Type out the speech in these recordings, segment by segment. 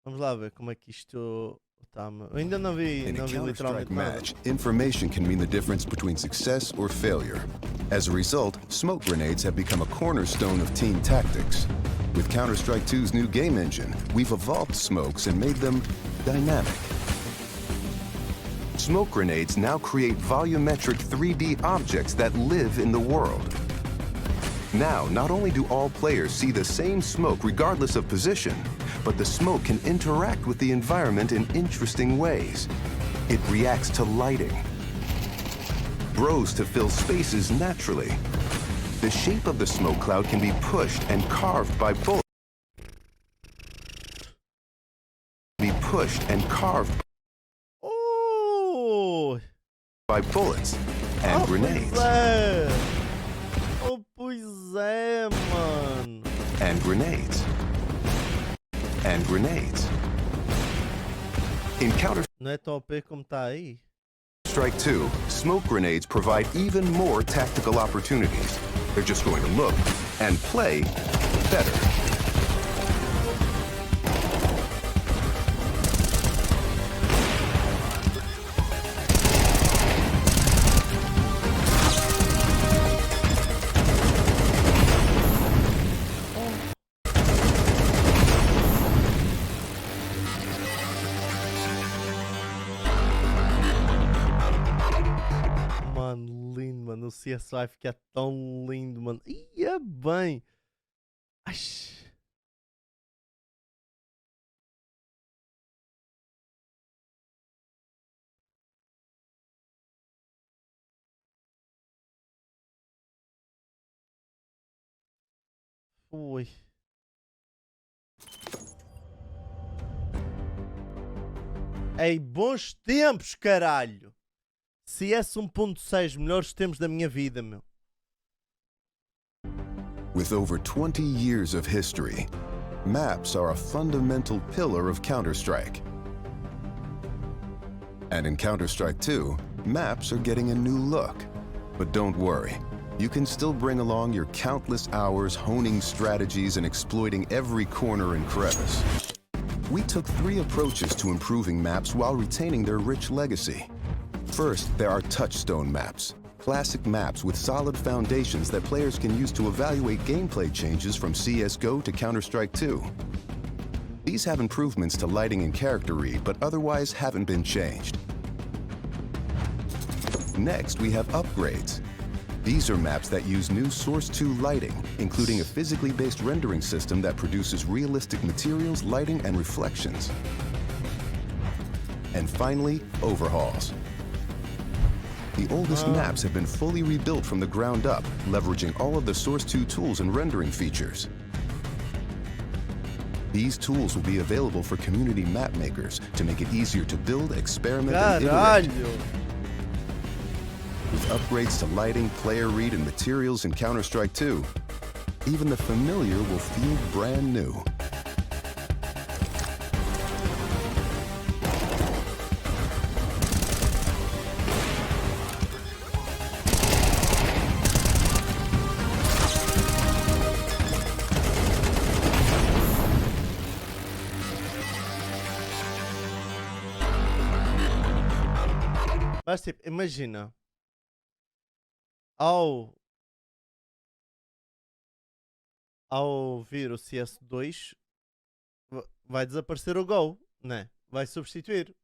Vamos lá ver como é que isto está. Eu ainda não vi, In a não vi Counter-Strike literalmente nada. match, information can mean the difference between success or failure. As a result, smoke grenades have become a cornerstone of team tactics. With Counter-Strike 2's new game engine, we've evolved smokes and made them dynamic. Smoke grenades now create volumetric 3D objects that live in the world. Now, not only do all players see the same smoke regardless of position, but the smoke can interact with the environment in interesting ways. It reacts to lighting, grows to fill spaces naturally. The shape of the smoke cloud can be pushed and carved by bullets. Oh! By bullets and grenades. Pois é! Oh, pois é, mano! And grenades. And grenades. In Não é tão OP como está aí? Counter-Strike 2, smoke grenades provide even more tactical opportunities. They're just going to look and play better. Mano, lindo, mano. O CS vai ficar tão lindo, mano. Ia bem. Ai. Ui. Ei, bons tempos, caralho. CS 1.6, melhores tempos da minha vida, meu. With over 20 years of history, maps are a fundamental pillar of Counter-Strike. And in Counter-Strike 2, maps are getting a new look. But don't worry, you can still bring along your countless hours honing strategies and exploiting every corner and crevice. We took 3 approaches to improving maps while retaining their rich legacy. First, there are touchstone maps, classic maps with solid foundations that players can use to evaluate gameplay changes from CSGO to Counter-Strike 2. These have improvements to lighting and character read, but otherwise haven't been changed. Next, we have upgrades. These are maps that use new Source 2 lighting, including a physically based rendering system that produces realistic materials, lighting, and reflections. And finally, overhauls. The oldest maps have been fully rebuilt from the ground up, leveraging all of the Source 2 tools and rendering features. These tools will be available for community map makers to make it easier to build, experiment, and iterate. Caralho! With upgrades to lighting, player read, and materials in Counter-Strike 2, even the familiar will feel brand new. Mas tipo, imagina. Ao vir o CS2 vai desaparecer o Go, né? Vai substituir.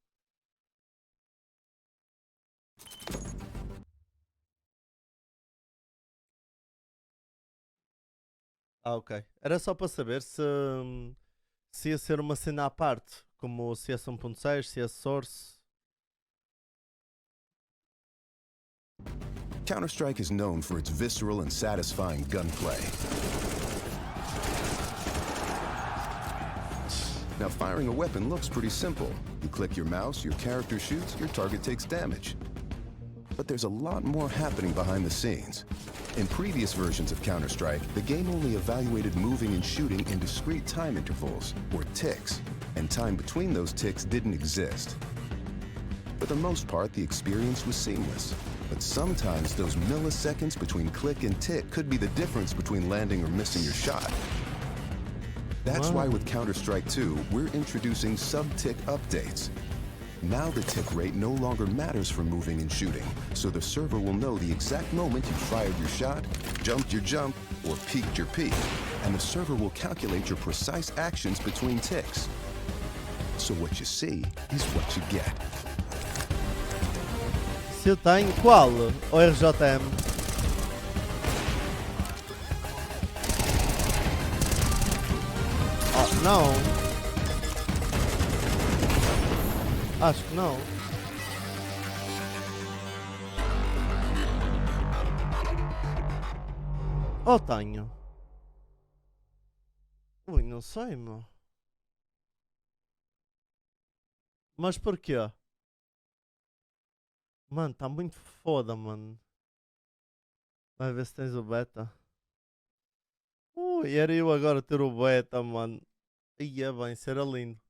Ok. Era só para saber se ia ser uma cena à parte, como o CS 1.6, CS Source. Counter-Strike is known for its visceral and satisfying gunplay. Now, firing a weapon looks pretty simple. You click your mouse, your character shoots, your target takes damage. But there's a lot more happening behind the scenes. In previous versions of Counter-Strike, the game only evaluated moving and shooting in discrete time intervals, or ticks, and time between those ticks didn't exist. For the most part, the experience was seamless. But sometimes those milliseconds between click and tick could be the difference between landing or missing your shot. That's why Mano. with Counter-Strike 2, we're introducing sub-tick updates. Now the tick rate no longer matters for moving and shooting, so the server will know the exact moment you fired your shot, jumped your jump, or peeked your peek, and the server will calculate your precise actions between ticks. So what you see is what you get. Se eu tenho, qual? O RJM? Oh, não. Acho que não. Ou tenho? Ui, não sei, meu. Mas porquê? Mano, tá muito foda, mano. Vai ver se tens o beta. Ui, era eu agora ter o beta, mano. Ia bem, isso era lindo.